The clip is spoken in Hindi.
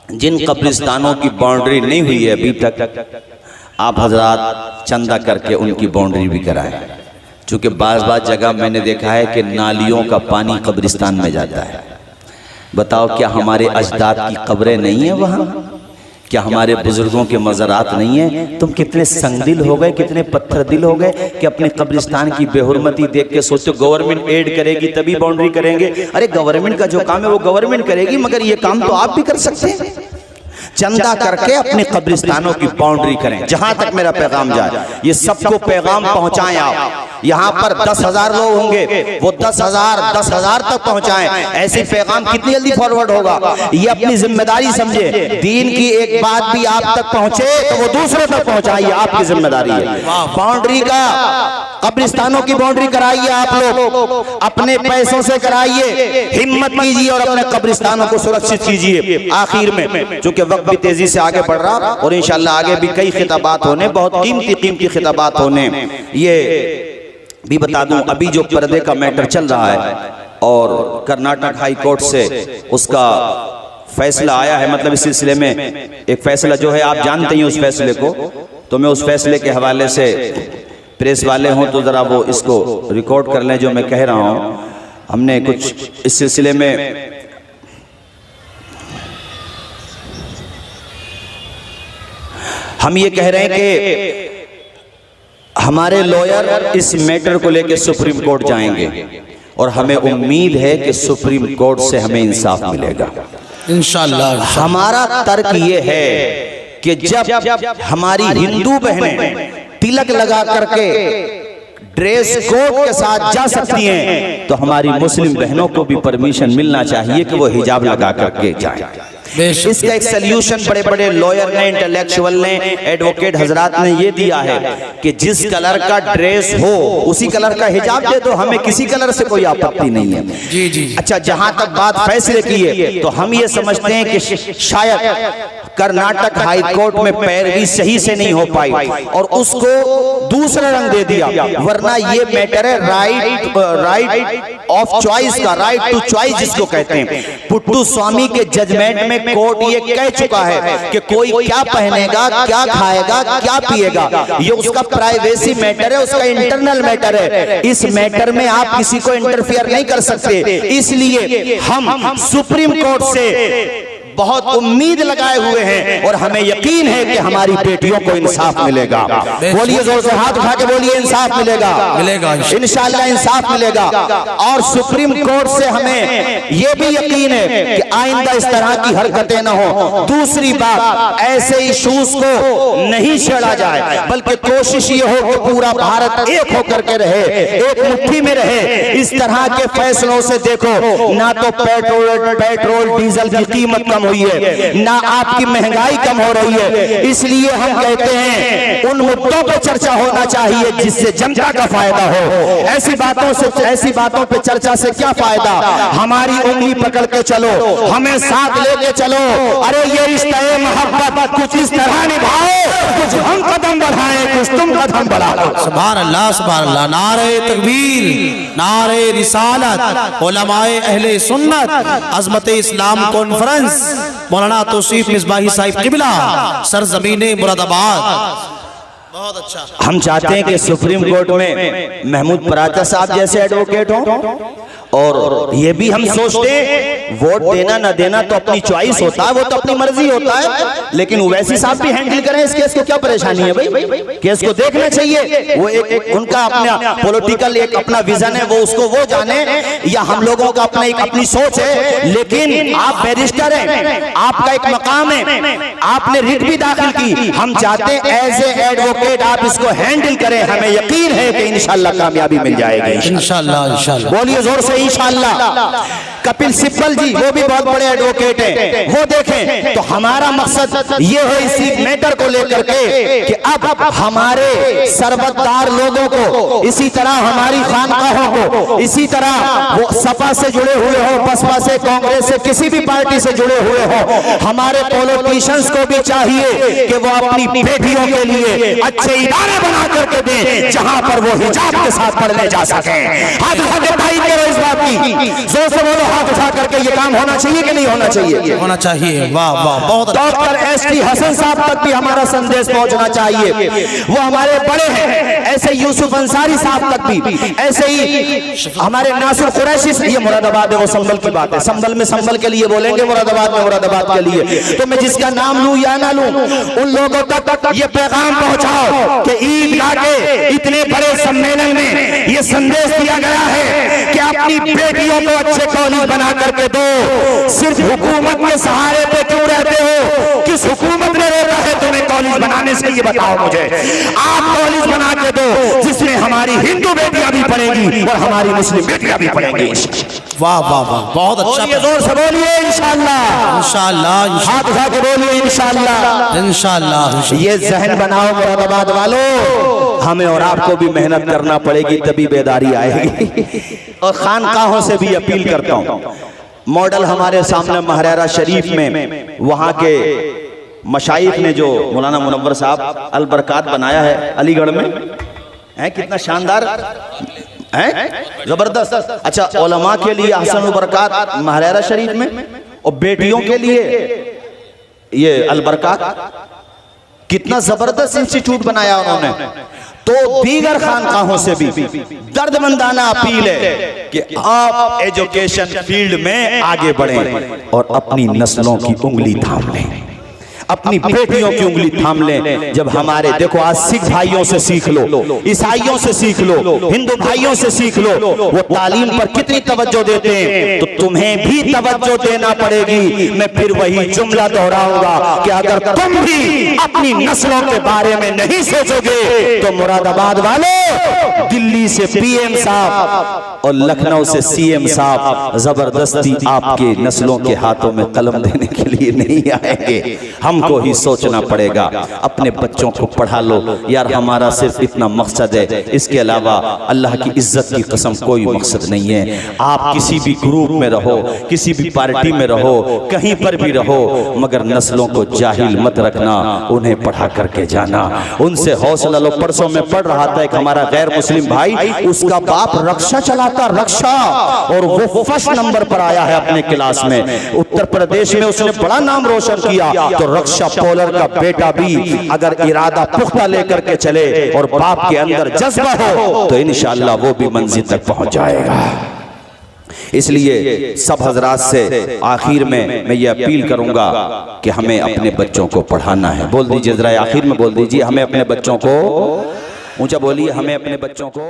जिन कब्रिस्तानों की बाउंड्री नहीं हुई है अभी तक, आप हजरात चंदा करके उनकी बाउंड्री भी कराएं। चूँकि बाज़ जगह मैंने देखा है कि नालियों का पानी कब्रिस्तान में जाता है। बताओ, क्या हमारे अजदाद की कब्रें नहीं हैं वहाँ? क्या हमारे बुजुर्गों के मज़ारात नहीं हैं? तुम कितने संगदिल हो गए, कितने पत्थर दिल हो गए कि अपने कब्रिस्तान की बेहुरमती देख के सोचो गवर्नमेंट एड करेगी तभी बाउंड्री करेंगे। अरे गवर्नमेंट का जो काम है वो गवर्नमेंट करेगी, मगर ये काम तो आप भी कर सकते हैं। चंदा करके अपने कब्रिस्तानों की बाउंड्री करें। जहां तक मेरा पैगाम जाए, ये सबको पैगाम पहुंचाएं। आप यहाँ पर 10,000 लोग होंगे, वो 10,000 तक पहुंचाएं। ऐसे पैगाम कितनी जल्दी फॉरवर्ड होगा? ये अपनी जिम्मेदारी समझे। दीन की एक बात भी आप तक पहुंचे तो वो दूसरों तक पहुंचाइए, आपकी जिम्मेदारी है। बाउंड्री का, कब्रिस्तानों की बाउंड्री कराइए, आप लोग अपने पैसों से कराइए, हिम्मत कीजिए और अपने कब्रिस्तानों को सुरक्षित कीजिए। आखिर में चूंकि वक्त भी तेजी से आगे बढ़ रहा और इंशाअल्लाह आगे भी कई खिताबात होने, बहुत कीमती खिताबात होने, ये भी बता दूं अभी जो पर्दे का मैटर चल रहा है और कर्नाटक हाई कोर्ट से उसका फैसला आया है, मतलब इस सिलसिले में एक फैसला जो है आप जानते हैं उस फैसले को, तो मैं उस फैसले के हवाले से, प्रेस वाले हों तो ज़रा वो इसको रिकॉर्ड कर लें जो मैं कह रहा हूँ। हमने कुछ इस सिलसिले में हम ये कह रहे हैं कि हमारे लॉयर इस मैटर को लेकर सुप्रीम कोर्ट जाएंगे और हमें उम्मीद है कि सुप्रीम कोर्ट से हमें इंसाफ मिलेगा इंशाअल्लाह। हमारा तर्क ये है कि जब हमारी हिंदू बहनें तिलक लगा करके ड्रेस कोड के साथ जा सकती हैं, तो हमारी मुस्लिम बहनों को भी परमिशन मिलना चाहिए कि वो हिजाब लगा करके जाएं। इसका एक सल्यूशन बड़े बड़े लॉयर ने, इंटेलेक्चुअल ने, एडवोकेट हजरात ने ये दिया है कि जिस कलर का ड्रेस हो उसी कलर का हिजाब दे दो, हमें किसी कलर से कोई आपत्ति नहीं है। जी जी। अच्छा, जहां तक बात फैसले की है तो हम ये समझते हैं कि शायद कर्नाटक हाई कोर्ट में पैरवी सही से नहीं हो पाई और उसको दूसरा रंग दे दिया, वरना ये मैटर है राइट ऑफ चॉइस का, राइट टू चॉइस जिसको कहते हैं। पुट्टू स्वामी के जजमेंट में कोर्ट ये कह चुका है कि कोई क्या पहनेगा, क्या खाएगा, क्या पिएगा, ये उसका प्राइवेसी मैटर है, उसका इंटरनल मैटर है। इस मैटर में आप किसी को इंटरफियर नहीं कर सकते। इसलिए हम सुप्रीम कोर्ट से बहुत उम्मीद लगाए हुए हैं और हमें यकीन है कि हमारी बेटियों को इंसाफ मिलेगा। बोलिए जोर से, हाथ उठा के बोलिए, इंसाफ मिलेगा, मिलेगा इंशाअल्लाह, इंसाफ मिलेगा। और सुप्रीम कोर्ट से हमें यह भी यकीन है कि आइंदा इस तरह की हरकतें न हो। दूसरी बात, ऐसे इशूज को नहीं छेड़ा जाए, बल्कि कोशिश ये हो कि पूरा भारत एक होकर के रहे, एक मुट्ठी में रहे। इस तरह के फैसलों से देखो, ना तो पेट्रोल डीजल की कीमत कम हुई है, ना आपकी महंगाई कम हो रही है। इसलिए हम कहते हैं उन मुद्दों पर चर्चा होना चाहिए जिससे जनता का फायदा हो। ऐसी बातों पे चर्चा से क्या फायदा? हमारी उंगली पकड़ के चलो, हमें साथ लेके चलो। अरे ये रिश्ता मोहब्बत कुछ इस तरह निभाओ, कुछ हम कदम बढ़ाएं, कुछ तुम कदम बढ़ाओ। सुभान अल्लाह, सुभान अल्लाह। नारे तकबीर, नारे रिसालत, उलमाए अहले सुन्नत, अज़मत इस्लाम कॉन्फ्रेंस, मौलाना तौसीफ मिसबाही साहिब किबला, सरजमीने मुरादाबाद। बहुत अच्छा। हम चाहते हैं कि सुप्रीम कोर्ट में महमूद पराचा साहब जैसे एडवोकेट हों, और ये भी हम सोचते हैं वोट देना ना देना तो अपनी चॉइस होता है, वो तो अपनी मर्जी होता है, लेकिन ओवैसी साहब भी हैंडल करें इस केस को। क्या परेशानी है भाई? केस को देखना चाहिए। वो एक उनका अपना पॉलिटिकल एक अपना विजन है, वो उसको वो जाने, या हम लोगों का अपना एक अपनी सोच है। लेकिन आप बैरिस्टर हैं, आपका एक मकाम है, आपने रिट भी दाखिल की। हम चाहते हैं एज ए एडवोकेट आप इसको हैंडल करें। हमें यकीन है कि इंशाअल्लाह कामयाबी मिल जाएगी इंशाअल्लाह, इंशाअल्लाह। बोलिए जोर से इंशाअल्लाह। कपिल सिब्बल जी वो भी बहुत बड़े एडवोकेट हैं, वो देखें। तो हमारा मकसद ये है इसी मैटर को लेकर के कि अब हमारे सरबतदार लोगों को, इसी तरह हमारी खानकाहों को, इसी तरह वो सपा से जुड़े हुए हो, बसपा से, कांग्रेस से, किसी भी पार्टी से जुड़े हुए हो, हमारे पॉलिटिशियंस को भी चाहिए कि वो अपनी बेटियों के लिए अच्छे इदारे बना करके दें जहां पर वो हिजाब के साथ पढ़ने जा सके। हाथ उठा के भाई करो इस बात आपकी? जोर से बोलो, हाथ उठा करके ये काम होना चाहिए कि नहीं होना चाहिए? होना चाहिए। वाह वाह, बहुत अच्छा। डॉक्टर एसटी हसन साहब तक भी हमारा संदेश पहुंचना चाहिए, वो हमारे बड़े हैं। ऐसे यूसुफ अंसारी साहब तक भी, ऐसे ही हमारे नासिर कुरैशी, ये मुरादाबाद है, वो संभल की बात है, संभल में संभल के लिए बोलेंगे, मुरादाबाद में मुरादाबाद के लिए। तो मैं जिसका नाम लूं या ना लूं, उन लोगों तक ये पैगाम पहुंचाओ कि ईदगाह के इतने बड़े सम्मेलन में ये संदेश दिया गया है कि अपनी बेटियों को अच्छे कॉलेज बना करके दो। सिर्फ हुकूमत के सहारे पे क्यों रहते हो? किस हुकूमत ने रोका है तुम्हें कॉलेज बनाने से? ये बताओ मुझे। आप कॉलेज बना के दो जिसमें हमारी हिंदू बेटियां भी पढ़ेंगी और हमारी मुस्लिम बेटियां भी पढ़ेंगी। वाह वाह वाह, बहुत अच्छा। जोर से बोलिए इंशाअल्लाह, इंशाअल्लाह, हाथ उठा के बोलिए इंशाअल्लाह, इंशाअल्लाह। ये जहन बनाओ मुरादाबाद वालों, हमें और आपको भी मेहनत करना पड़ेगी, तभी बेदारी आएगी। और खानकाहों से भी अपील करता हूँ, मॉडल हमारे सामने महरेरा शरीफ में वहाँ के मशाइख ने जो मौलाना मुनव्वर साहब अल बरकात बनाया है अलीगढ़ में, है कितना शानदार है, जबरदस्त। अच्छा, उलमा के लिए अहसन बरकात महरेरा शरीफ में, और बेटियों के लिए ये अल बरकात, कितना जबरदस्त इंस्टीट्यूट बनाया उन्होंने। तो दीगर खानकाहों से भी दर्दमंदाना अपील है कि आप एजुकेशन फील्ड में आगे बढ़ें और अपनी नस्लों की उंगली थाम लें, अपनी बेटियों की उंगली थाम लें। जब हमारे, देखो आज सिख भाइयों से सीख लो, ईसाइयों से सीख लो, हिंदू भाइयों से सीख लो, वो तालीम पर कितनी तवज्जो देते हैं, तो तुम्हें भी तवज्जो देना पड़ेगी। मैं फिर वही जुमला दोहराऊंगा कि अगर तुम भी अपनी नस्लों के बारे में नहीं सोचोगे तो मुरादाबाद वाले, दिल्ली से पीएम साहब और लखनऊ से सीएम साहब जबरदस्ती आपके नस्लों के हाथों में कलम देने के लिए नहीं आएंगे। हमको ही सोचना पड़ेगा, अपने बच्चों को पढ़ा लो यार, हमारा सिर्फ इतना मकसद है, इसके अलावा अल्लाह की इज्जत की कसम कोई मकसद नहीं है। आप किसी भी ग्रुप में रहो, किसी भी पार्टी में रहो, कहीं पर भी रहो, मगर नस्लों को जाहिल मत रखना, उन्हें पढ़ा करके जाना, उनसे हौसला लो। परसों में पढ़ रहा था, एक हमारा गैर मुस्लिम भाई, उसका बाप रक्षा चलाता, रक्षा, और वो फर्स्ट नंबर पर आया है अपने क्लास में, उत्तर प्रदेश में उसने बड़ा नाम रोशन किया। तो रक्षा पोलर का बेटा भी अगर इरादा पुख्ता लेकर के चले और बाप के अंदर जज्बा हो तो इंशाअल्लाह वो भी मंजिल तक पहुंच जाएगा। इसलिए सब हजरात से आखिर में मैं ये अपील करूंगा कि हमें अपने बच्चों को पढ़ाना है। बोल दीजिए जरा, आखिर में बोल दीजिए, हमें अपने बच्चों को, ऊंचा बोलिए, हमें अपने बच्चों को